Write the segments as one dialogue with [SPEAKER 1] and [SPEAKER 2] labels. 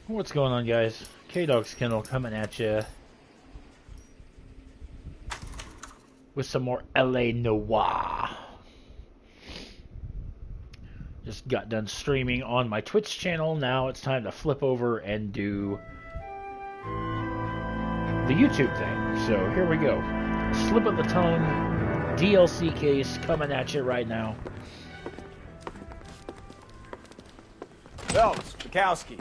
[SPEAKER 1] What's going on, guys? K-Dog's Kennel coming at you with some more LA Noire. Just got done streaming on my Twitch channel. Now it's time to flip over and do the YouTube thing. So here we go. Slip of the tongue, DLC case coming at you right now.
[SPEAKER 2] Phelps, Bukowski.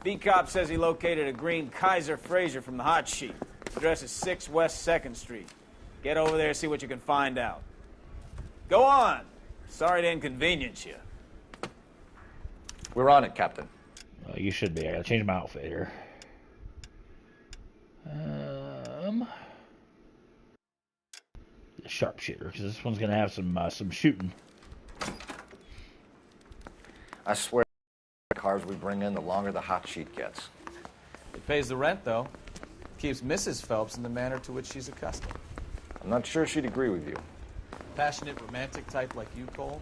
[SPEAKER 2] B-Cop says he located a green Kaiser Fraser from the hot sheet. Address is 6 West 2nd Street. Get over there, see what you can find out. Go on. Sorry to inconvenience you.
[SPEAKER 3] We're on it, Captain.
[SPEAKER 1] You should be. I gotta change my outfit here. The sharpshooter, because this one's gonna have some shooting.
[SPEAKER 3] I swear, the cars we bring in, the longer the hot sheet gets.
[SPEAKER 2] It pays the rent, though. Keeps Mrs. Phelps in the manner to which she's accustomed.
[SPEAKER 3] I'm not sure she'd agree with you.
[SPEAKER 2] Passionate, romantic type like you, Cole?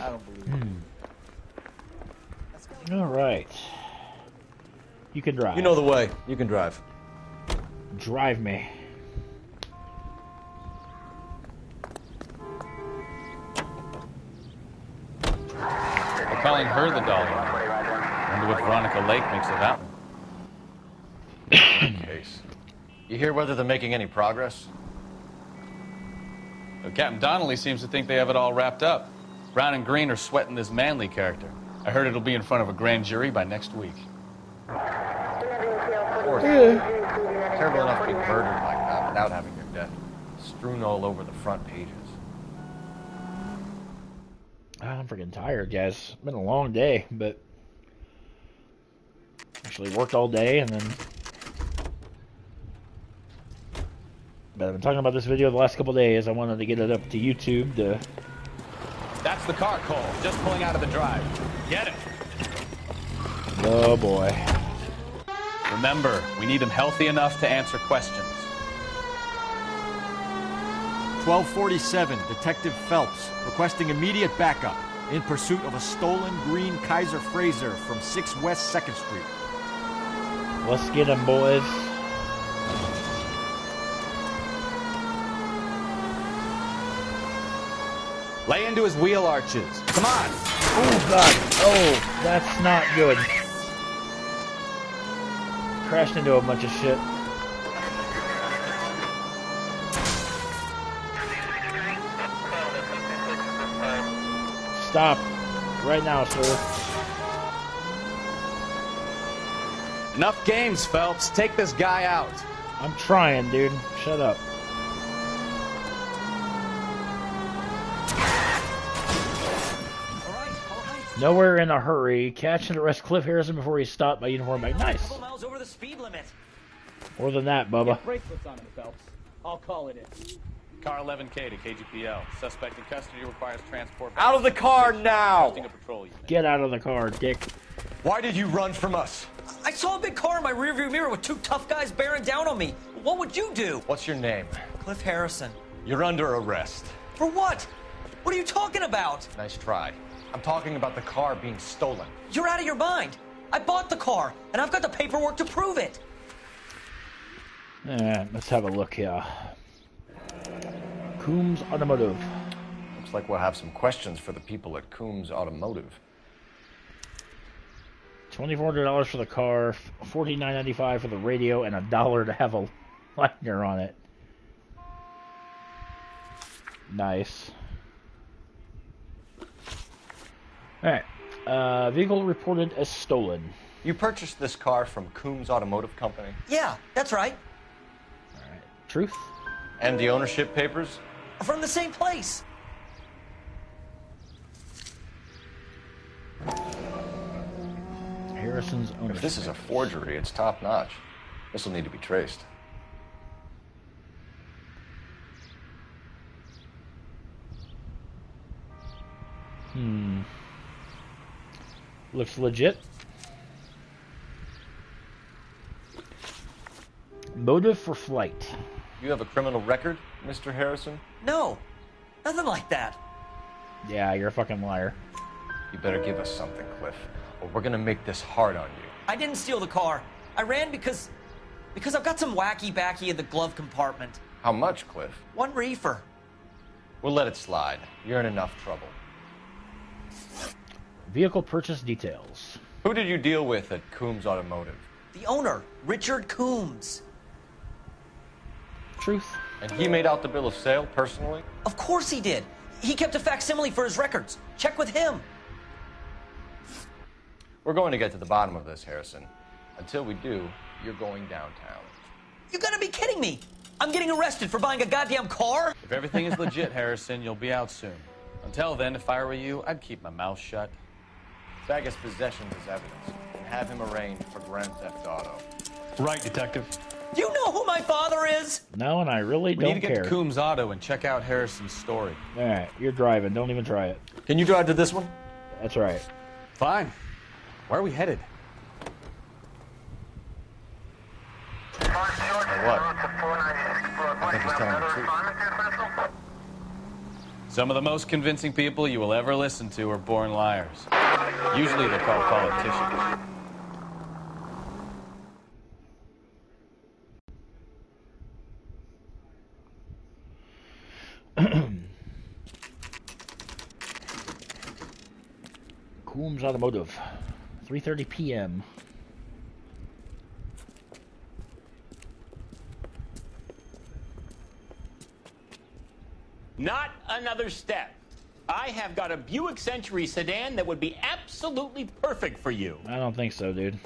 [SPEAKER 2] I don't believe it.
[SPEAKER 1] All right. You can drive.
[SPEAKER 3] You know the way. You can drive.
[SPEAKER 1] Drive me.
[SPEAKER 4] They're calling her the Dolly. Wonder what Veronica Lake makes of that one.
[SPEAKER 3] Case. You hear whether they're making any progress?
[SPEAKER 4] Well, Captain Donnelly seems to think they have it all wrapped up. Brown and Green are sweating this Manley character. I heard it'll be in front of a grand jury by next week.
[SPEAKER 3] Terrible enough to be murdered like that without having your death strewn all over the front pages.
[SPEAKER 1] I'm freaking tired, guys. It's been a long day, but actually worked all day and then. But I've been talking about this video the last couple of days. I wanted to get it up to YouTube to.
[SPEAKER 4] That's the car, Cole. Just pulling out of the drive. Get it.
[SPEAKER 1] Oh boy.
[SPEAKER 4] Remember, we need him healthy enough to answer questions.
[SPEAKER 5] 1247, Detective Phelps, requesting immediate backup in pursuit of a stolen green Kaiser Fraser from 6 West 2nd Street.
[SPEAKER 1] Let's get him, boys.
[SPEAKER 4] Lay into his wheel arches. Come on.
[SPEAKER 1] Oh, God. Oh, that's not good. Crashed into a bunch of shit. Stop. Right now, sir.
[SPEAKER 4] Enough games, Phelps. Take this guy out.
[SPEAKER 1] I'm trying, dude. Shut up. Nowhere in a hurry. Catch and arrest Cliff Harrison before he's stopped by uniform bag. Nice.
[SPEAKER 6] Couple miles over the speed limit.
[SPEAKER 1] More than that, Bubba.
[SPEAKER 6] Get bracelets on him, Phelps. I'll call it in.
[SPEAKER 4] Car 11K to KGPL. Suspect in custody requires transport.
[SPEAKER 3] Out of the car now!
[SPEAKER 4] A patrol unit.
[SPEAKER 1] Get out of the car, dick.
[SPEAKER 3] Why did you run from us?
[SPEAKER 6] I saw a big car in my rearview mirror with 2 tough guys bearing down on me. What would you do?
[SPEAKER 3] What's your name?
[SPEAKER 6] Cliff Harrison.
[SPEAKER 3] You're under arrest.
[SPEAKER 6] For what? What are you talking about?
[SPEAKER 3] Nice try. I'm talking about the car being stolen.
[SPEAKER 6] You're out of your mind. I bought the car, and I've got the paperwork to prove it.
[SPEAKER 1] Let's have a look here. Coombs Automotive.
[SPEAKER 3] Looks like we'll have some questions for the people at Coombs Automotive.
[SPEAKER 1] $2,400 for the car, $49.95 for the radio, and $1 to have a liner on it. Nice. Alright. Vehicle reported as stolen.
[SPEAKER 3] You purchased this car from Coombs Automotive Company?
[SPEAKER 6] Yeah, that's right.
[SPEAKER 1] Alright. Truth?
[SPEAKER 3] And the ownership papers?
[SPEAKER 6] From the same place.
[SPEAKER 1] Harrison's ownership.
[SPEAKER 3] If this is a forgery, it's top-notch. This will need to be traced.
[SPEAKER 1] Looks legit. Motive for flight.
[SPEAKER 3] You have a criminal record, Mr. Harrison?
[SPEAKER 6] No, nothing like that.
[SPEAKER 1] Yeah, you're a fucking liar.
[SPEAKER 3] You better give us something, Cliff, or we're gonna make this hard on you.
[SPEAKER 6] I didn't steal the car. I ran because I've got some wacky backy in the glove compartment.
[SPEAKER 3] How much, Cliff?
[SPEAKER 6] 1 reefer.
[SPEAKER 3] We'll let it slide. You're in enough trouble.
[SPEAKER 1] Vehicle purchase details.
[SPEAKER 3] Who did you deal with at Coombs Automotive?
[SPEAKER 6] The owner, Richard Coombs.
[SPEAKER 1] Truth.
[SPEAKER 3] And he made out the bill of sale personally?
[SPEAKER 6] Of course he did. He kept a facsimile for his records. Check with him.
[SPEAKER 3] We're going to get to the bottom of this, Harrison. Until we do, you're going downtown.
[SPEAKER 6] You gotta be kidding me. I'm getting arrested for buying a goddamn car?
[SPEAKER 4] If everything is legit, Harrison, you'll be out soon. Until then, if I were you, I'd keep my mouth shut.
[SPEAKER 3] Tag his possessions as evidence and have him arraigned for Grand Theft Auto.
[SPEAKER 7] Right, Detective.
[SPEAKER 6] Do you know who my father is?
[SPEAKER 1] No, and I really
[SPEAKER 4] We
[SPEAKER 1] don't
[SPEAKER 4] need to
[SPEAKER 1] care.
[SPEAKER 4] get to Coombs Auto and check out Harrison's story.
[SPEAKER 1] All right, you're driving. Don't even try it.
[SPEAKER 3] Can you drive to this one?
[SPEAKER 1] That's right.
[SPEAKER 4] Fine. Where are we headed?
[SPEAKER 3] Or what? I think he's telling the truth.
[SPEAKER 4] Some of the most convincing people you will ever listen to are born liars. Usually they're called politicians.
[SPEAKER 1] Coombs Automotive, 3:30 p.m.
[SPEAKER 8] Not another step. I have got a Buick Century sedan that would be absolutely perfect for you.
[SPEAKER 1] I don't think so, dude.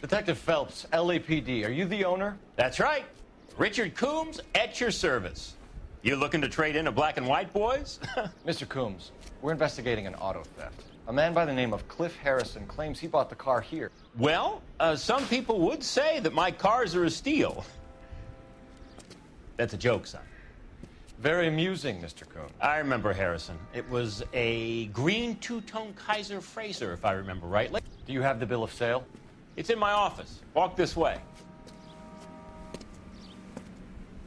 [SPEAKER 3] Detective Phelps, LAPD, are you the owner?
[SPEAKER 8] That's right. Richard Coombs at your service. You looking to trade in a black and white, boys?
[SPEAKER 3] Mr. Coombs, we're investigating an auto theft. A man by the name of Cliff Harrison claims he bought the car here.
[SPEAKER 8] Well, some people would say that my cars are a steal. That's a joke, son.
[SPEAKER 3] Very amusing, Mr. Coombs.
[SPEAKER 8] I remember Harrison. It was a green two-tone Kaiser Frazer, if I remember rightly.
[SPEAKER 3] Do you have the bill of sale?
[SPEAKER 8] It's in my office. Walk this way.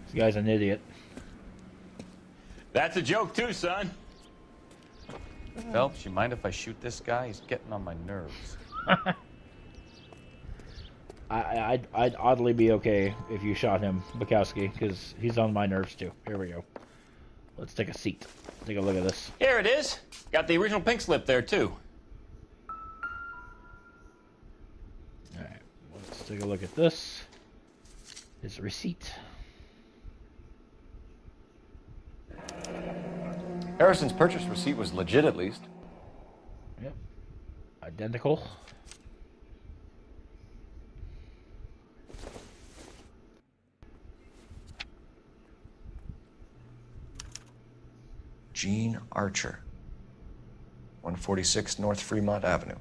[SPEAKER 1] This guy's an idiot.
[SPEAKER 8] That's a joke, too, son.
[SPEAKER 4] Phelps, you mind if I shoot this guy? He's getting on my nerves.
[SPEAKER 1] I'd oddly be okay if you shot him, Bukowski, because he's on my nerves too. Here we go. Let's take a seat. Take a look at this.
[SPEAKER 8] Here it is. Got the original pink slip there, too.
[SPEAKER 1] All right, let's take a look at this. His receipt.
[SPEAKER 3] Harrison's purchase receipt was legit, at least.
[SPEAKER 1] Yep. Identical.
[SPEAKER 3] Gene Archer, 146 North Fremont Avenue.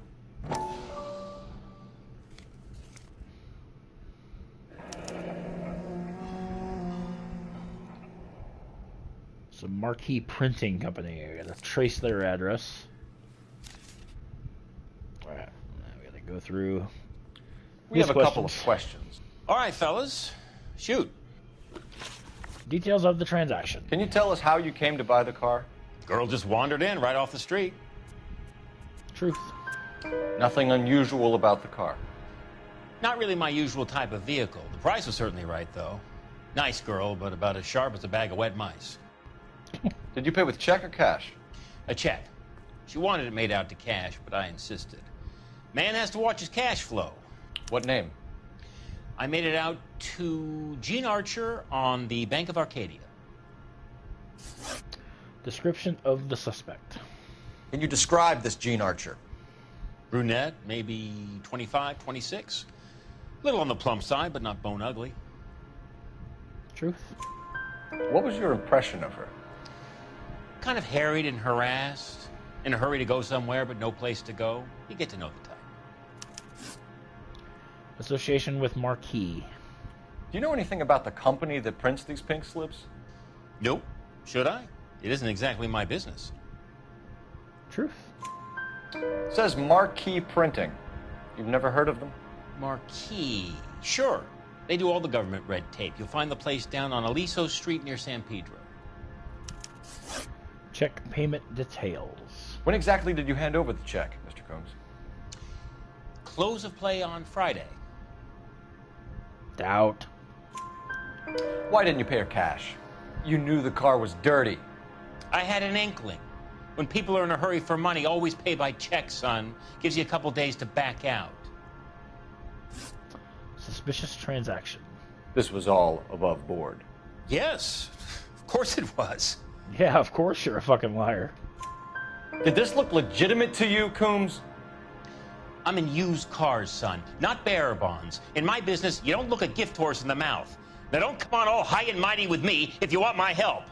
[SPEAKER 1] It's a Marquee Printing Company. I gotta trace their address. All right, now we gotta go through.
[SPEAKER 3] We have a couple of questions.
[SPEAKER 8] All right, fellas. Shoot.
[SPEAKER 1] Details of the transaction.
[SPEAKER 3] Can you tell us how you came to buy the car?
[SPEAKER 8] Girl just wandered in right off the street.
[SPEAKER 1] Truth.
[SPEAKER 3] Nothing unusual about the car.
[SPEAKER 8] Not really my usual type of vehicle. The price was certainly right, though. Nice girl, but about as sharp as a bag of wet mice.
[SPEAKER 3] Did you pay with check or cash?
[SPEAKER 8] A check. She wanted it made out to cash, but I insisted. Man has to watch his cash flow.
[SPEAKER 3] What name?
[SPEAKER 8] I made it out to Gene Archer on the Bank of Arcadia.
[SPEAKER 1] Description of the suspect.
[SPEAKER 3] Can you describe this Gene Archer?
[SPEAKER 8] Brunette, maybe 25, 26. Little on the plump side, but not bone ugly.
[SPEAKER 1] Truth.
[SPEAKER 3] What was your impression of her?
[SPEAKER 8] Kind of harried and harassed. In a hurry to go somewhere, but no place to go. You get to know the type.
[SPEAKER 1] Association with Marquee.
[SPEAKER 3] Do you know anything about the company that prints these pink slips?
[SPEAKER 8] Nope. Should I? It isn't exactly my business.
[SPEAKER 1] Truth.
[SPEAKER 3] It says Marquee Printing. You've never heard of them?
[SPEAKER 8] Marquee. Sure. They do all the government red tape. You'll find the place down on Aliso Street near San Pedro.
[SPEAKER 1] Check payment details.
[SPEAKER 3] When exactly did you hand over the check, Mr. Combs?
[SPEAKER 8] close of play on Friday.
[SPEAKER 1] Doubt.
[SPEAKER 3] Why didn't you pay her cash? You knew the car was dirty.
[SPEAKER 8] I had an inkling. When people are in a hurry for money, always pay by check, son. Gives you a couple days to back out.
[SPEAKER 1] Suspicious transaction.
[SPEAKER 3] This was all above board.
[SPEAKER 8] Yes, of course it was.
[SPEAKER 1] Yeah, of course you're a fucking liar.
[SPEAKER 3] Did this look legitimate to you, Coombs?
[SPEAKER 8] I'm in used cars, son, not bearer bonds. In my business, you don't look a gift horse in the mouth. Now don't come on all high and mighty with me if you want my help.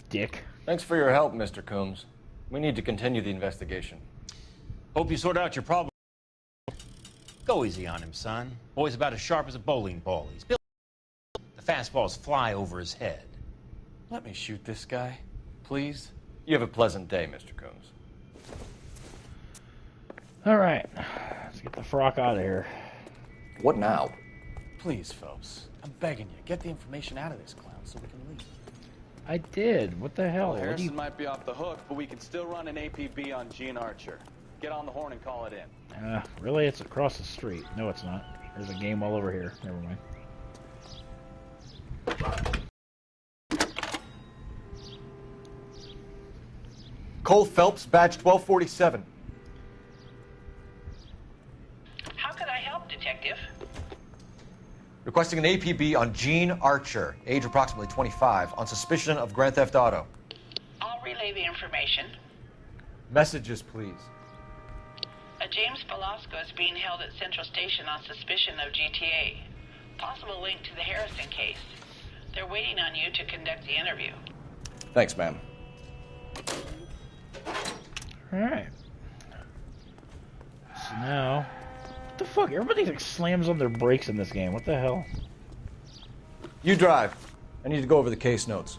[SPEAKER 1] Dick.
[SPEAKER 3] Thanks for your help, Mr. Coombs. We need to continue the investigation.
[SPEAKER 8] Hope you sort out your problem. Go easy on him, son. Boy's about as sharp as a bowling ball. He's built. The fastballs fly over his head.
[SPEAKER 3] Let me shoot this guy, please. You have a pleasant day, Mr. Coombs.
[SPEAKER 1] All right, let's get the frock out of here.
[SPEAKER 3] What now?
[SPEAKER 4] Please, Phelps. I'm begging you. Get the information out of this clown so we can leave.
[SPEAKER 1] I did. What the hell?
[SPEAKER 4] Well,
[SPEAKER 1] What do
[SPEAKER 4] Harrison
[SPEAKER 1] you...
[SPEAKER 4] might be off the hook, but we can still run an APB on Gene Archer. Get on the horn and call it in.
[SPEAKER 1] Really? It's across the street. No, it's not. There's a game all over here. Never mind.
[SPEAKER 5] Cole Phelps, badge 1247.
[SPEAKER 7] How can I help, Detective?
[SPEAKER 5] Requesting an APB on Gene Archer, age approximately 25, on suspicion of Grand Theft Auto.
[SPEAKER 7] I'll relay the information.
[SPEAKER 5] Messages, please.
[SPEAKER 7] A James Velasco is being held at Central Station on suspicion of GTA. Possible link to the Harrison case. They're waiting on you to conduct the interview.
[SPEAKER 3] Thanks, ma'am.
[SPEAKER 1] Alright. So now... What the fuck? Everybody like slams on their brakes in this game. What the hell?
[SPEAKER 5] You drive. I need to go over the case notes.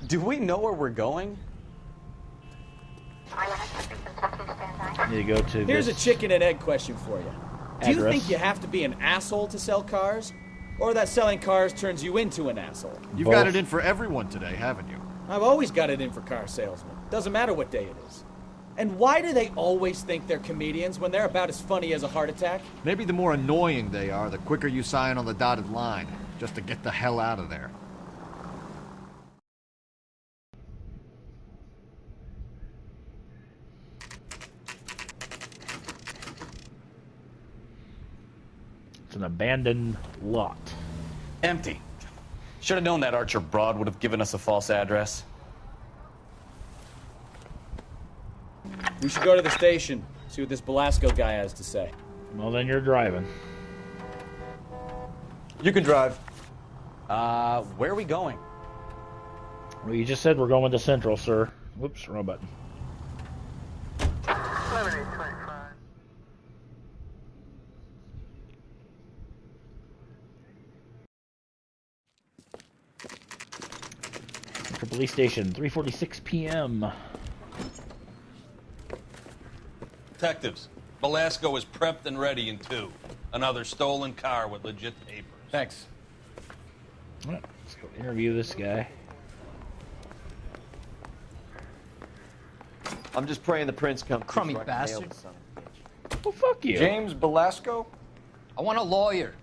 [SPEAKER 4] Do we know where we're going?
[SPEAKER 1] Need to go to
[SPEAKER 2] Here's
[SPEAKER 1] this
[SPEAKER 2] a chicken and egg question for you. Do you
[SPEAKER 1] address.
[SPEAKER 2] think you have to be an asshole to sell cars? Or that selling cars turns you into an asshole?
[SPEAKER 5] You've
[SPEAKER 1] Both.
[SPEAKER 5] got it in for everyone today, haven't you?
[SPEAKER 2] I've always got it in for car salesmen. Doesn't matter what day it is. And why do they always think they're comedians when they're about as funny as a heart attack?
[SPEAKER 5] Maybe the more annoying they are, the quicker you sign on the dotted line, just to get the hell out of there.
[SPEAKER 1] It's an abandoned lot.
[SPEAKER 4] Empty. Should have known that Archer broad would have given us a false address.
[SPEAKER 2] We should go to the station, see what this Velasco guy has to say.
[SPEAKER 1] Well, then you're driving.
[SPEAKER 5] You can drive.
[SPEAKER 4] Where are we going?
[SPEAKER 1] Well, you just said we're going to Central, sir. Whoops, wrong button. Central Police Station, 3:46 p.m.
[SPEAKER 9] Detectives, Velasco is prepped and ready in 2. Another stolen car with legit papers.
[SPEAKER 3] Thanks.
[SPEAKER 1] All right, let's go interview this guy.
[SPEAKER 10] I'm just praying the prince comes.
[SPEAKER 6] Crummy bastard.
[SPEAKER 1] Well, fuck you.
[SPEAKER 3] James Velasco?
[SPEAKER 6] I want a lawyer.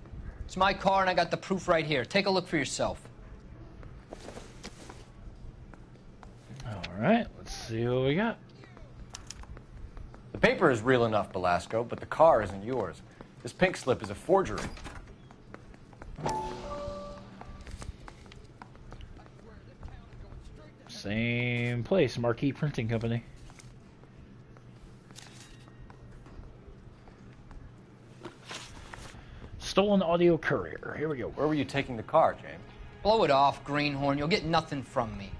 [SPEAKER 6] It's my car and I got the proof right here. Take a look for yourself.
[SPEAKER 1] All right, let's see what we got.
[SPEAKER 3] The paper is real enough, Velasco, but the car isn't yours. This pink slip is a forgery.
[SPEAKER 1] Same place, Marquee Printing Company. Stolen audio courier. Here we go.
[SPEAKER 3] Where were you taking the car, James?
[SPEAKER 6] Blow it off, greenhorn. You'll get nothing from me.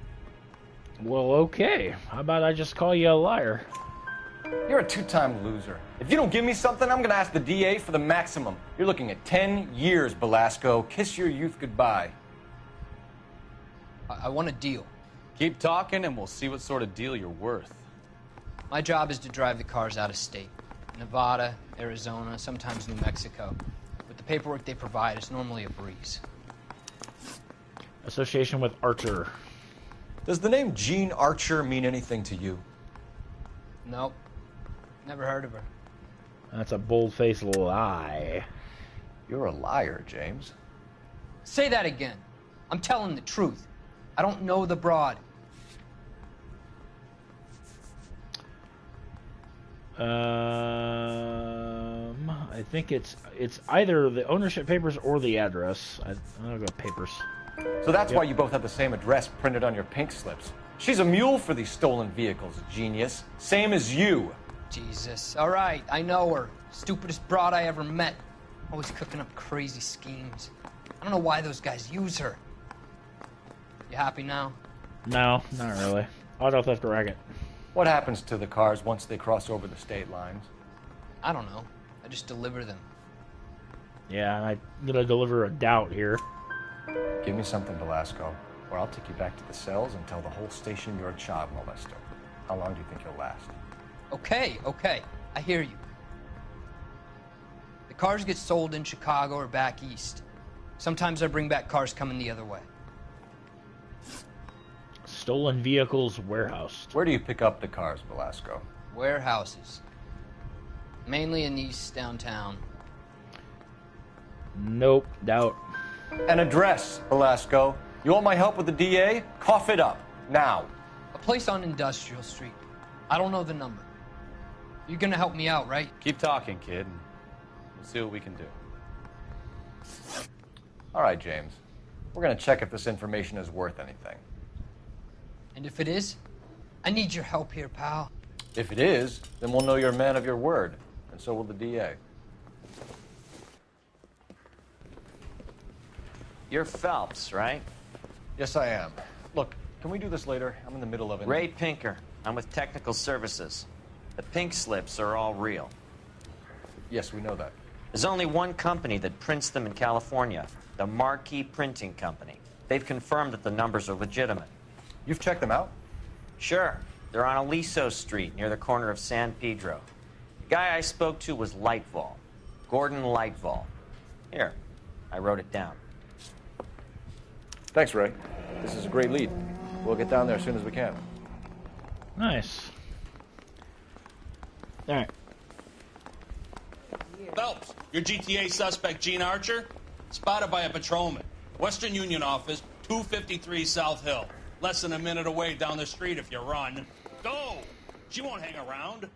[SPEAKER 1] Well, okay. How about I just call you a liar?
[SPEAKER 3] You're a two-time loser. If you don't give me something, I'm gonna ask the DA for the maximum. You're looking at 10 years, Velasco. Kiss your youth goodbye.
[SPEAKER 6] I want a deal.
[SPEAKER 4] Keep talking and we'll see what sort of deal you're worth.
[SPEAKER 6] My job is to drive the cars out of state. Nevada, Arizona, sometimes New Mexico. With the paperwork they provide, it's normally a breeze.
[SPEAKER 1] Association with Archer.
[SPEAKER 5] Does the name Gene Archer mean anything to you?
[SPEAKER 6] Nope. Never heard of her.
[SPEAKER 1] That's a bold-faced lie.
[SPEAKER 3] You're a liar, James.
[SPEAKER 6] Say that again. I'm telling the truth. I don't know the broad.
[SPEAKER 1] I think it's either the ownership papers or the address. I'll go papers.
[SPEAKER 3] So that's why you both have the same address printed on your pink slips. She's a mule for these stolen vehicles, genius. Same as you.
[SPEAKER 6] Jesus. All right, I know her. Stupidest broad I ever met. Always cooking up crazy schemes. I don't know why those guys use her. You happy now?
[SPEAKER 1] No, not really. Auto theft racket.
[SPEAKER 3] What happens to the cars once they cross over the state lines?
[SPEAKER 6] I don't know. I just deliver them.
[SPEAKER 1] Yeah, I'm gonna deliver a doubt here.
[SPEAKER 3] Give me something, Velasco, or I'll take you back to the cells and tell the whole station you're a child molester. How long do you think you'll last?
[SPEAKER 6] Okay, I hear you. The cars get sold in Chicago or back east. Sometimes I bring back cars coming the other way.
[SPEAKER 1] Stolen vehicles warehoused.
[SPEAKER 3] Where do you pick up the cars, Velasco?
[SPEAKER 6] Warehouses. Mainly in East downtown.
[SPEAKER 1] Nope, doubt.
[SPEAKER 3] An address, Velasco. You want my help with the DA? Cough it up, now.
[SPEAKER 6] A place on Industrial Street. I don't know the number. You're gonna help me out, right?
[SPEAKER 4] Keep talking, kid, and we'll see what we can do.
[SPEAKER 3] All right, James. We're gonna check if this information is worth anything.
[SPEAKER 6] And if it is, I need your help here, pal.
[SPEAKER 3] If it is, then we'll know you're a man of your word, and so will the DA.
[SPEAKER 10] You're Phelps, right?
[SPEAKER 3] Yes, I am. Look, can we do this later? I'm in the middle of it.
[SPEAKER 10] Ray Pinker. I'm with Technical Services. The pink slips are all real.
[SPEAKER 3] Yes, we know that.
[SPEAKER 10] There's only one company that prints them in California, the Marquee Printing Company. They've confirmed that the numbers are legitimate.
[SPEAKER 3] You've checked them out?
[SPEAKER 10] Sure. They're on Aliso Street, near the corner of San Pedro. The guy I spoke to was Lightval. Gordon Lightval. Here, I wrote it down.
[SPEAKER 3] Thanks, Ray. This is a great lead. We'll get down there as soon as we can.
[SPEAKER 1] Nice. All right.
[SPEAKER 9] Phelps, your GTA suspect, Gene Archer, spotted by a patrolman. Western Union office, 253 South Hill. Less than a minute away down the street if you run. Go! She won't hang around.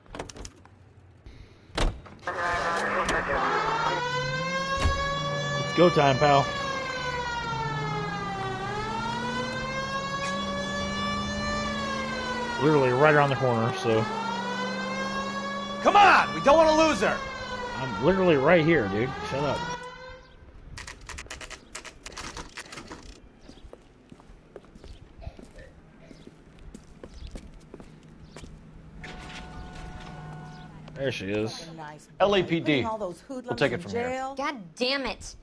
[SPEAKER 1] It's go time, pal. Literally right around the corner, so...
[SPEAKER 2] Come on! We don't want to lose her!
[SPEAKER 1] I'm literally right here, dude. Shut up. There she is.
[SPEAKER 3] LAPD. We'll take it from here.
[SPEAKER 11] God damn it.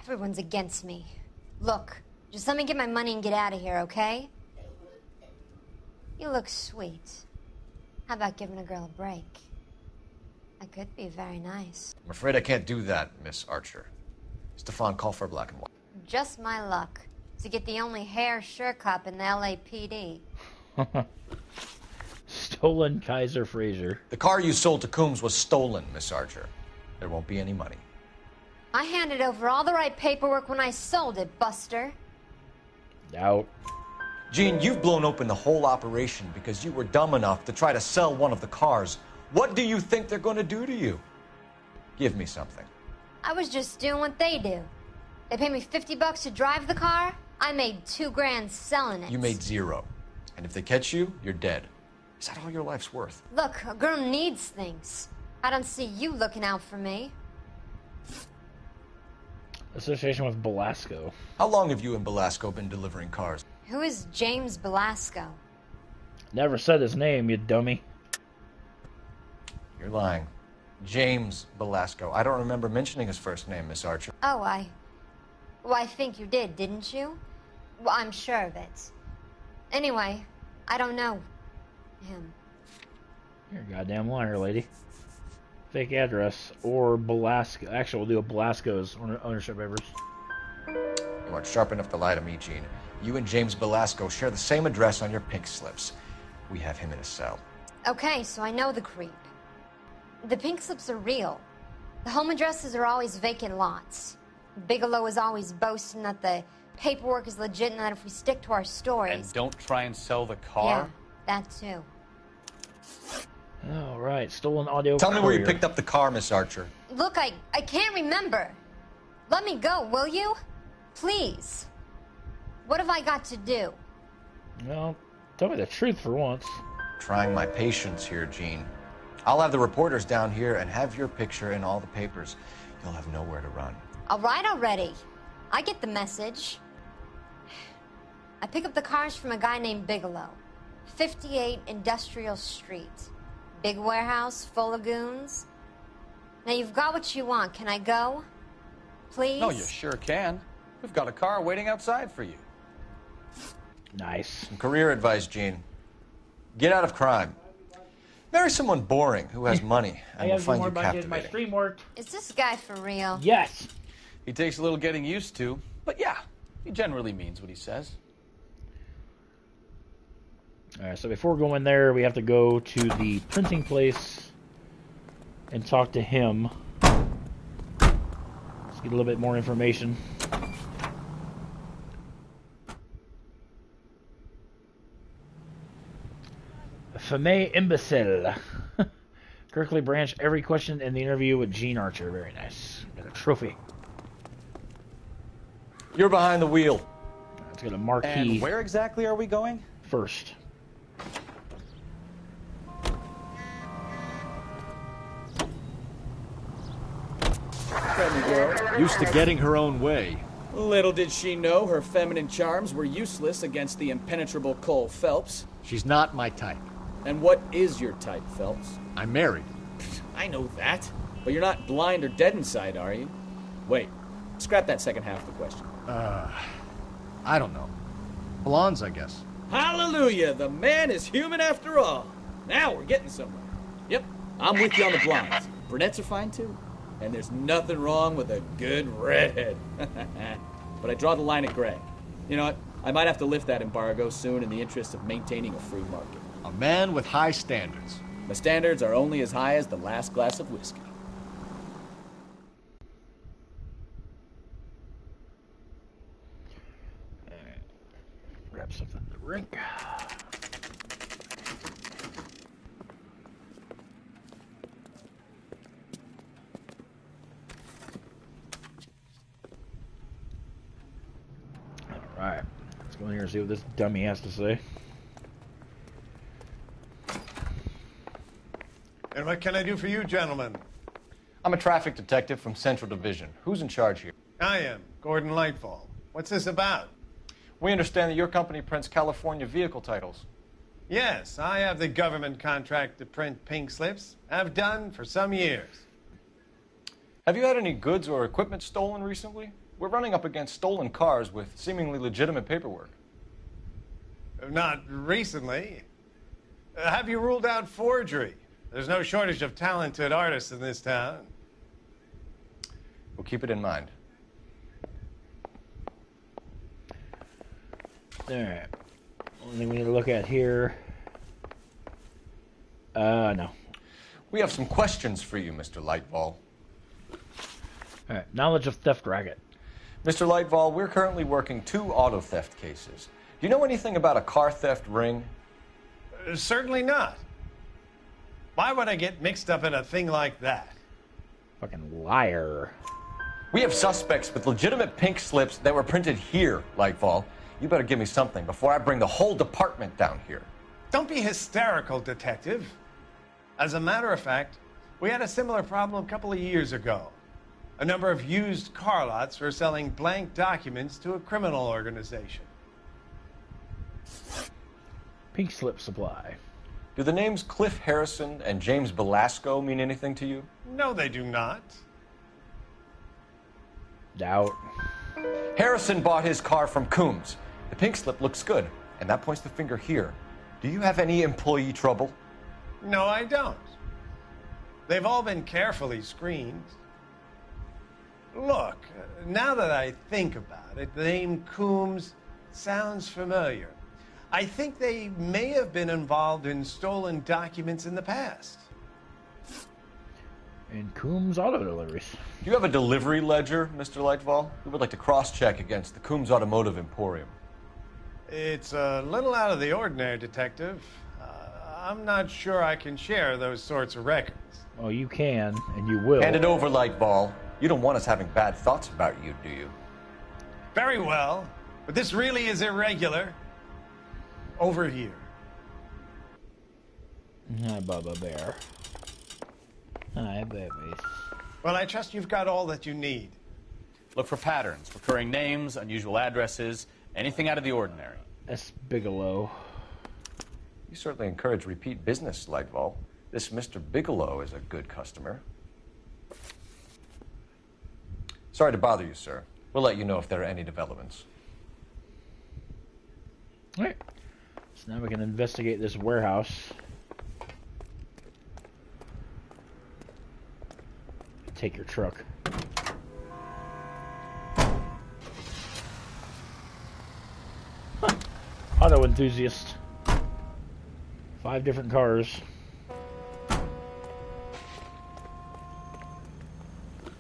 [SPEAKER 11] Everyone's against me. Look, just let me get my money and get out of here, okay? You look sweet. How about giving a girl a break? I could be very nice.
[SPEAKER 3] I'm afraid I can't do that, Miss Archer. Stefan, call for black and white.
[SPEAKER 11] Just my luck to get the only hair sure cop in the LAPD.
[SPEAKER 1] Stolen Kaiser Fraser.
[SPEAKER 3] The car you sold to Coombs was stolen, Miss Archer. There won't be any money.
[SPEAKER 11] I handed over all the right paperwork when I sold it, Buster.
[SPEAKER 1] Doubt.
[SPEAKER 3] Gene, you've blown open the whole operation because you were dumb enough to try to sell one of the cars. What do you think they're going to do to you? Give me something.
[SPEAKER 11] I was just doing what they do. They paid me $50 to drive the car. I made $2 grand selling it.
[SPEAKER 3] You made $0. And if they catch you, you're dead. Is that all your life's worth?
[SPEAKER 11] Look, a girl needs things. I don't see you looking out for me.
[SPEAKER 1] Association with Belasco.
[SPEAKER 3] How long have you and Belasco been delivering cars?
[SPEAKER 11] Who is James Belasco?
[SPEAKER 1] Never said his name, you dummy.
[SPEAKER 3] You're lying. James Belasco. I don't remember mentioning his first name, Miss Archer.
[SPEAKER 11] Oh, well, I think you did, didn't you? Well, I'm sure of it. Anyway, I don't know him.
[SPEAKER 1] You're a goddamn liar, lady. Fake address or Belasco. Actually, we'll do a Belasco's ownership papers.
[SPEAKER 3] You aren't sharp enough to lie to me, Gene. You and James Belasco share the same address on your pink slips. We have him in a cell.
[SPEAKER 11] Okay, so I know the creep. The pink slips are real. The home addresses are always vacant lots. Bigelow is always boasting that the paperwork is legit and that if we stick to our stories...
[SPEAKER 4] And don't try and sell the car?
[SPEAKER 11] Yeah, that too.
[SPEAKER 1] All right, stolen audio.
[SPEAKER 3] Tell me where you
[SPEAKER 1] courier.
[SPEAKER 3] picked up the car, Miss Archer.
[SPEAKER 11] Look, I can't remember. Let me go, will you? Please. What have I got to do?
[SPEAKER 1] Well, tell me the truth for once.
[SPEAKER 3] Trying my patience here, Gene. I'll have the reporters down here and have your picture in all the papers. You'll have nowhere to run.
[SPEAKER 11] All right already. I get the message. I pick up the cars from a guy named Bigelow. 58 Industrial Street. Big warehouse full of goons. Now you've got what you want. Can I go? Please?
[SPEAKER 4] No, you sure can. We've got a car waiting outside for you.
[SPEAKER 1] Nice.
[SPEAKER 3] Some career advice, Gene. Get out of crime. Marry someone boring who has money, and will find you captivating.
[SPEAKER 1] My stream worked.
[SPEAKER 11] Is this guy for real?
[SPEAKER 1] Yes.
[SPEAKER 4] He takes a little getting used to, but yeah, he generally means what he says.
[SPEAKER 1] All right, so before going there, we have to go to the printing place and talk to him. Let's get a little bit more information. Femme imbecile. Correctly branch every question in the interview with Gene Archer. Very nice. Got a trophy.
[SPEAKER 3] You're behind the wheel.
[SPEAKER 1] Let's get a marquee.
[SPEAKER 4] And where exactly are we going?
[SPEAKER 1] First.
[SPEAKER 5] Used to getting her own way.
[SPEAKER 2] Little did she know her feminine charms were useless against the impenetrable Cole Phelps.
[SPEAKER 5] She's not my type.
[SPEAKER 2] And what is your type, Phelps?
[SPEAKER 5] I'm married.
[SPEAKER 2] I know that. But you're not blind or dead inside, are you? Wait. Scrap that second half of the question.
[SPEAKER 5] I don't know. Blondes, I guess.
[SPEAKER 2] Hallelujah! The man is human after all. Now we're getting somewhere. Yep, I'm with you on the blondes. Brunettes are fine too. And there's nothing wrong with a good redhead. But I draw the line at gray. You know what? I might have to lift that embargo soon in the interest of maintaining a free market.
[SPEAKER 5] A man with high standards.
[SPEAKER 2] My standards are only as high as the last glass of whiskey.
[SPEAKER 1] Grab something to drink. Alright. Let's go in here and see what this dummy has to say.
[SPEAKER 12] And what can I do for you, gentlemen?
[SPEAKER 3] I'm a traffic detective from Central Division. Who's in charge here?
[SPEAKER 12] I am, Gordon Lightfall. What's this about?
[SPEAKER 3] We understand that your company prints California vehicle titles.
[SPEAKER 12] Yes, I have the government contract to print pink slips. Have done for some years.
[SPEAKER 3] Have you had any goods or equipment stolen recently? We're running up against stolen cars with seemingly legitimate paperwork.
[SPEAKER 12] Not recently. Have you ruled out forgery? There's no shortage of talented artists in this town.
[SPEAKER 3] We'll keep it in mind.
[SPEAKER 1] Alright. Only thing we need to look at here. No.
[SPEAKER 3] We have some questions for you, Mr. Lightfall.
[SPEAKER 1] Alright, knowledge of theft racket.
[SPEAKER 3] Mr. Lightfall, we're currently working 2 auto theft cases. Do you know anything about a car theft ring?
[SPEAKER 12] Certainly not. Why would I get mixed up in a thing like that?
[SPEAKER 1] Fucking liar.
[SPEAKER 3] We have suspects with legitimate pink slips that were printed here, Lightfall. You better give me something before I bring the whole department down here.
[SPEAKER 12] Don't be hysterical, Detective. As a matter of fact, we had a similar problem a couple of years ago. A number of used car lots were selling blank documents to a criminal organization.
[SPEAKER 1] Pink slip supply.
[SPEAKER 3] Do the names Cliff Harrison and James Belasco mean anything to you?
[SPEAKER 12] No, they do not.
[SPEAKER 1] Doubt.
[SPEAKER 3] Harrison bought his car from Coombs. The pink slip looks good, and that points the finger here. Do you have any employee trouble?
[SPEAKER 12] No, I don't. They've all been carefully screened. Look, now that I think about it, the name Coombs sounds familiar. I think they may have been involved in stolen documents in the past.
[SPEAKER 1] And Coombs Auto Deliveries.
[SPEAKER 3] Do you have a delivery ledger, Mr. Lightfall? We would like to cross-check against the Coombs Automotive Emporium.
[SPEAKER 12] It's a little out of the ordinary, Detective. I'm not sure I can share those sorts of records.
[SPEAKER 1] Oh, you can, and you will.
[SPEAKER 3] Hand it over, Lightball. You don't want us having bad thoughts about you, do you?
[SPEAKER 12] Very well, but this really is irregular. Over here.
[SPEAKER 1] Hi, Bubba Bear. Hi, babies.
[SPEAKER 12] Well, I trust you've got all that you need.
[SPEAKER 4] Look for patterns, recurring names, unusual addresses, anything out of the ordinary.
[SPEAKER 1] S. Bigelow.
[SPEAKER 3] You certainly encourage repeat business, Lightball. This Mr. Bigelow is a good customer. Sorry to bother you, sir. We'll let you know if there are any developments.
[SPEAKER 1] All right. So now we can investigate this warehouse. Take your truck. Huh. Auto enthusiast. 5 different cars.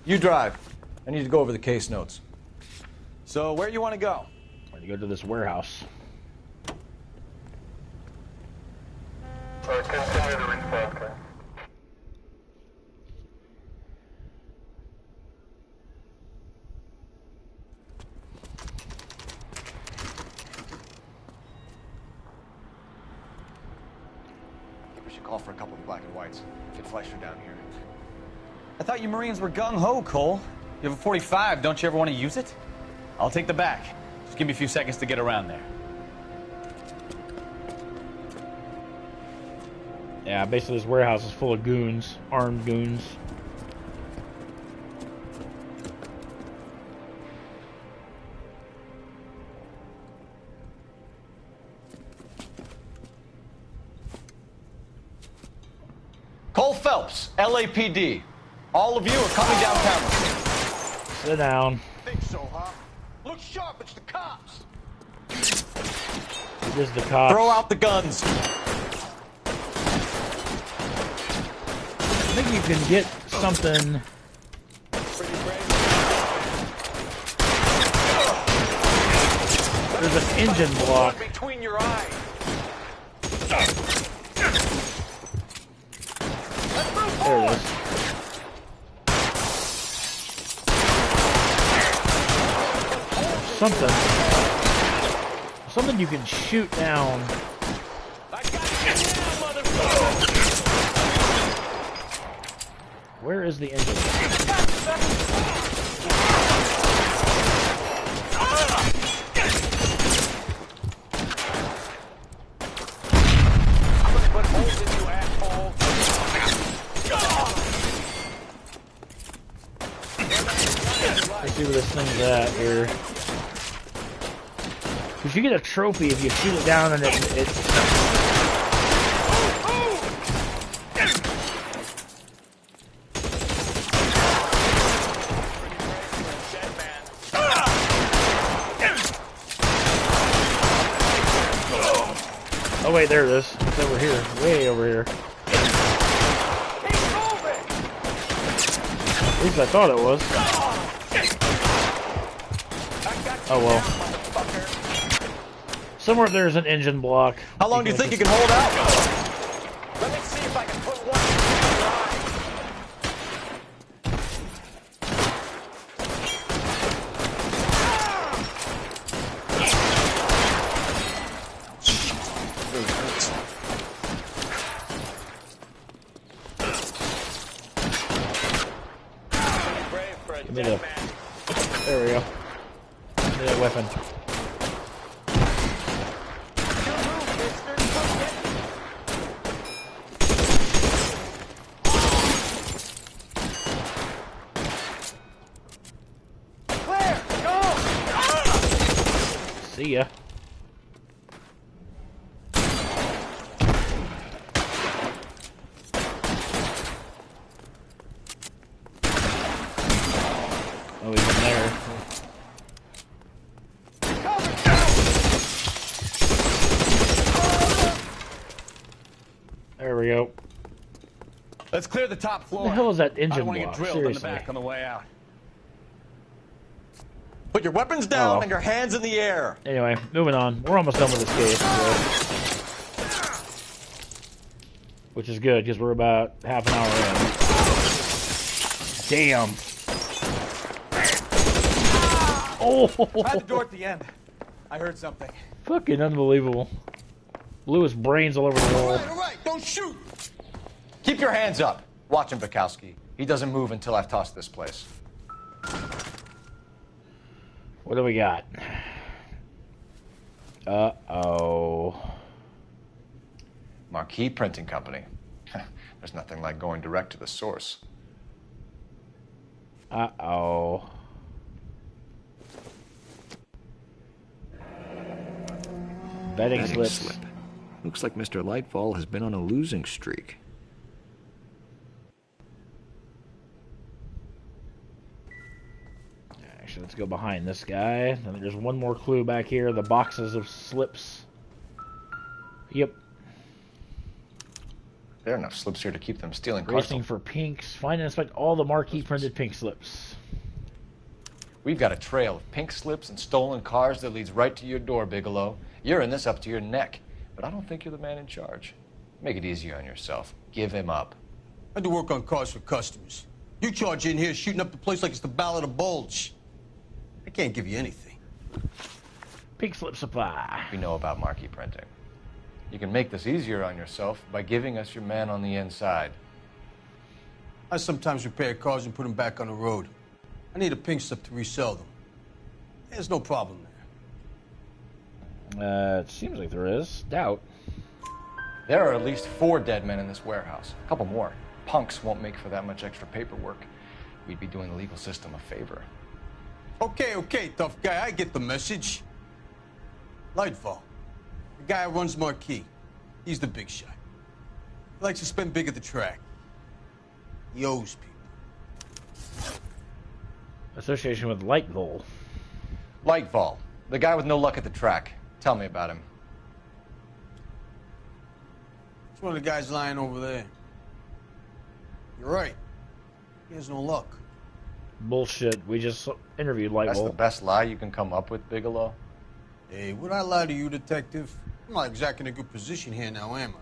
[SPEAKER 3] You drive. I need to go over the case notes.
[SPEAKER 4] So, where do you want to go?
[SPEAKER 1] I want to go to this warehouse.
[SPEAKER 13] Continue the response.
[SPEAKER 5] We should call for a couple of black and whites. Get Fleischer down here.
[SPEAKER 4] I thought you Marines were gung-ho, Cole. You have a 45, don't you ever want to use it? I'll take the back. Just give me a few seconds to get around there.
[SPEAKER 1] Yeah, basically this warehouse is full of goons. Armed goons.
[SPEAKER 3] Cole Phelps, LAPD. All of you are coming downtown.
[SPEAKER 1] Sit down.
[SPEAKER 13] Think so, huh? Look sharp, it's the cops.
[SPEAKER 1] It is the cops.
[SPEAKER 3] Throw out the guns.
[SPEAKER 1] I think you can get something. There's an engine block.
[SPEAKER 13] Between your eyes.
[SPEAKER 1] There it is. Something you can shoot down. Where is the engine? Let's see where this thing's at here. Because you get a trophy if you shoot it down and it oh wait, there it is. It's over here. Way over here. At least I thought it was. Oh well. Somewhere there's an engine block.
[SPEAKER 3] How long do you think you can hold out?
[SPEAKER 13] Let me see if I can put one
[SPEAKER 1] Give me the... There we go. Give me that weapon. See ya. Oh, he's in there. There we go.
[SPEAKER 4] Let's clear the top floor.
[SPEAKER 1] What the hell is that
[SPEAKER 4] I
[SPEAKER 1] engine
[SPEAKER 4] don't want to
[SPEAKER 1] block?
[SPEAKER 4] get drilled in the
[SPEAKER 1] Seriously.
[SPEAKER 4] back on the way out.
[SPEAKER 3] Put your weapons down
[SPEAKER 1] Oh.
[SPEAKER 3] and your hands in the air.
[SPEAKER 1] Anyway, moving on. We're almost done with this case. Which is good, because we're about half an hour in. Damn. Oh!
[SPEAKER 4] I had the door at the end. I heard something.
[SPEAKER 1] Fucking unbelievable. Blew his brains all over the wall.
[SPEAKER 3] All right, don't shoot. Keep your hands up. Watch him, Bukowski. He doesn't move until I've tossed this place.
[SPEAKER 1] What do we got? Uh-oh.
[SPEAKER 3] Marquee Printing Company. There's nothing like going direct to the source.
[SPEAKER 1] Uh-oh. Betting slips.
[SPEAKER 3] Looks like Mr. Lightfall has been on a losing streak.
[SPEAKER 1] Actually, let's go behind this guy. And there's one more clue back here. The boxes of slips. Yep.
[SPEAKER 3] There are enough slips here to keep them stealing cars.
[SPEAKER 1] Racing for pinks. Find and inspect all the marquee printed pink slips.
[SPEAKER 3] We've got a trail of pink slips and stolen cars that leads right to your door, Bigelow. You're in this up to your neck, but I don't think you're the man in charge. Make it easier on yourself. Give him up.
[SPEAKER 14] I do work on cars for customers. You charge in here shooting up the place like it's the Ballad of Bulge. I can't give you anything.
[SPEAKER 1] Pink slip supply.
[SPEAKER 3] We know about marquee printing. You can make this easier on yourself by giving us your man on the inside.
[SPEAKER 14] I sometimes repair cars and put them back on the road. I need a pink slip to resell them. There's no problem there.
[SPEAKER 1] It seems like there is. Doubt.
[SPEAKER 3] There are at least 4 dead men in this warehouse. A couple more. Punks won't make for that much extra paperwork. We'd be doing the legal system a favor.
[SPEAKER 14] Okay, tough guy. I get the message. Lightfall. The guy who runs Marquee. He's the big shot. He likes to spend big at the track. He owes people.
[SPEAKER 1] Association with Lightfall.
[SPEAKER 3] Lightfall. The guy with no luck at the track. Tell me about him.
[SPEAKER 14] It's one of the guys lying over there. You're right. He has no luck.
[SPEAKER 1] Bullshit. We just interviewed Lightfall.
[SPEAKER 3] That's the best lie you can come up with, Bigelow?
[SPEAKER 14] Hey, would I lie to you, detective? I'm not exactly in a good position here now, am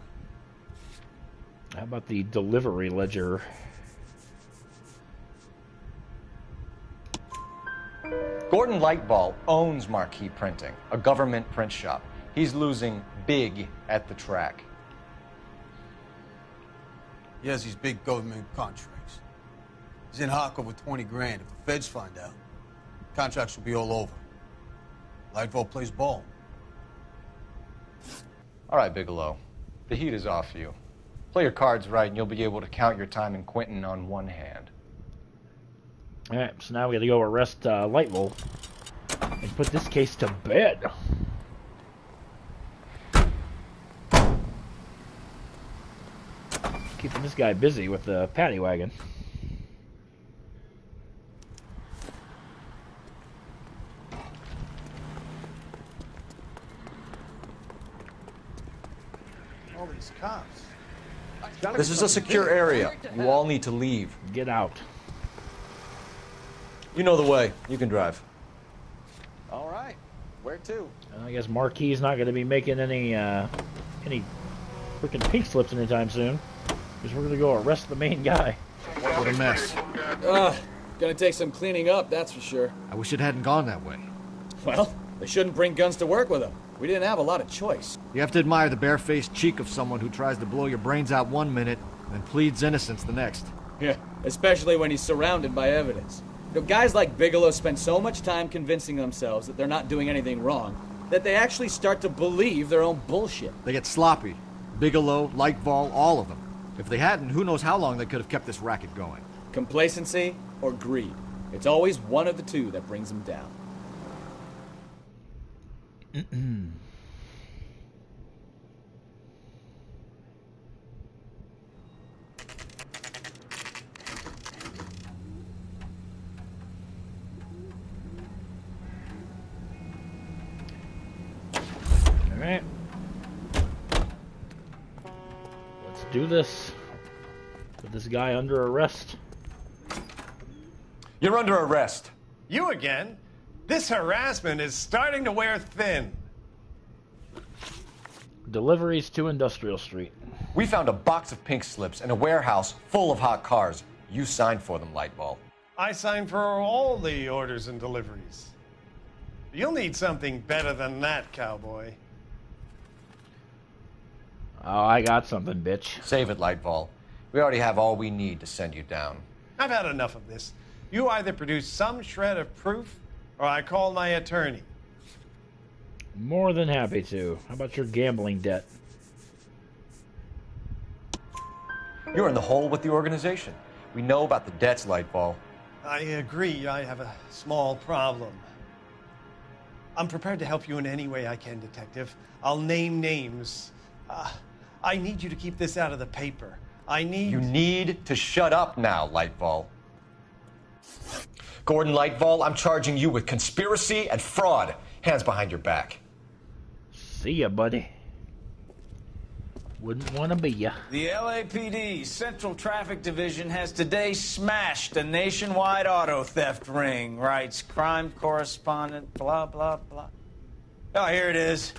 [SPEAKER 14] I?
[SPEAKER 1] How about the delivery ledger?
[SPEAKER 3] Gordon Lightfall owns Marquee Printing, a government print shop. He's losing big at the track.
[SPEAKER 14] He has these big government contracts. He's in hock over 20 grand. If the feds find out, contracts will be all over. Lightfall plays ball.
[SPEAKER 3] All right, Bigelow. The heat is off you. Play your cards right, and you'll be able to count your time in Quentin on one hand.
[SPEAKER 1] Alright, so now we gotta go arrest Lightfall and put this case to bed. Keeping this guy busy with the paddy wagon.
[SPEAKER 12] All these cops.
[SPEAKER 3] This is a secure area. You all need to leave.
[SPEAKER 1] Get out.
[SPEAKER 3] You know the way. You can drive.
[SPEAKER 4] All right. Where to?
[SPEAKER 1] I guess Marquis not going to be making any freaking pink slips anytime soon. Because we're going to go arrest the main guy.
[SPEAKER 5] What a mess.
[SPEAKER 2] Gonna take some cleaning up, that's for sure.
[SPEAKER 5] I wish it hadn't gone that way.
[SPEAKER 2] Well, they shouldn't bring guns to work with them. We didn't have a lot of choice.
[SPEAKER 5] You have to admire the barefaced cheek of someone who tries to blow your brains out one minute and pleads innocence the next.
[SPEAKER 2] Yeah, especially when he's surrounded by evidence. You know, guys like Bigelow spend so much time convincing themselves that they're not doing anything wrong that they actually start to believe their own bullshit.
[SPEAKER 5] They get sloppy. Bigelow, Lightfall, all of them. If they hadn't, who knows how long they could have kept this racket going.
[SPEAKER 2] Complacency or greed. It's always one of the two that brings them down.
[SPEAKER 1] Alright. Let's do this. Put this guy under arrest.
[SPEAKER 3] You're under arrest.
[SPEAKER 12] You again? This harassment is starting to wear thin.
[SPEAKER 1] Deliveries to Industrial Street.
[SPEAKER 3] We found a box of pink slips in a warehouse full of hot cars. You signed for them, Lightball.
[SPEAKER 12] I signed for all the orders and deliveries. You'll need something better than that, cowboy.
[SPEAKER 1] Oh, I got something, bitch.
[SPEAKER 3] Save it, Lightball. We already have all we need to send you down.
[SPEAKER 12] I've had enough of this. You either produce some shred of proof, or I call my attorney.
[SPEAKER 1] More than happy to. How about your gambling debt?
[SPEAKER 3] You're in the hole with the organization. We know about the debts, Lightball.
[SPEAKER 12] I agree. I have a small problem. I'm prepared to help you in any way I can, Detective. I'll name names. I need you to keep this out of the paper. You
[SPEAKER 3] need to shut up now, Lightball. Gordon Lightball, I'm charging you with conspiracy and fraud. Hands behind your back.
[SPEAKER 1] See ya, buddy. Wouldn't want to be ya.
[SPEAKER 2] The LAPD Central Traffic Division has today smashed a nationwide auto theft ring, writes crime correspondent, blah, blah, blah. Oh, here it is.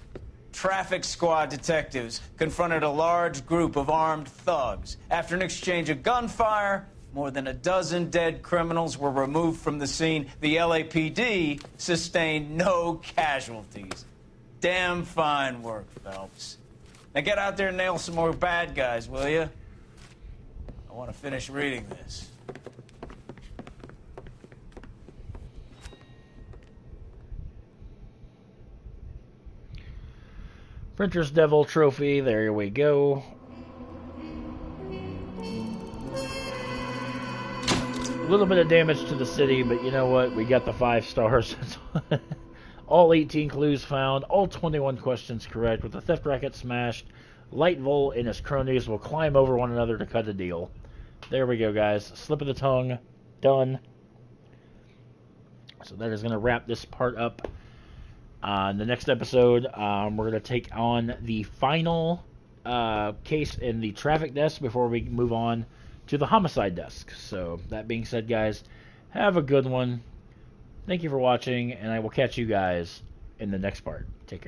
[SPEAKER 2] Traffic squad detectives confronted a large group of armed thugs. After an exchange of gunfire, more than a dozen dead criminals were removed from the scene. The LAPD sustained no casualties. Damn fine work, Phelps. Now get out there and nail some more bad guys, will you? I want to finish reading this.
[SPEAKER 1] Printer's Devil trophy, there we go. A little bit of damage to the city, but you know what? We got the 5 stars. All 18 clues found, all 21 questions correct, with the theft racket smashed. Lightvol and his cronies will climb over one another to cut a deal. There we go, guys. Slip of the tongue. Done. So that is going to wrap this part up. In the next episode, we're going to take on the final case in the traffic desk before we move on to the homicide desk. So, that being said, guys, have a good one. Thank you for watching, and I will catch you guys in the next part.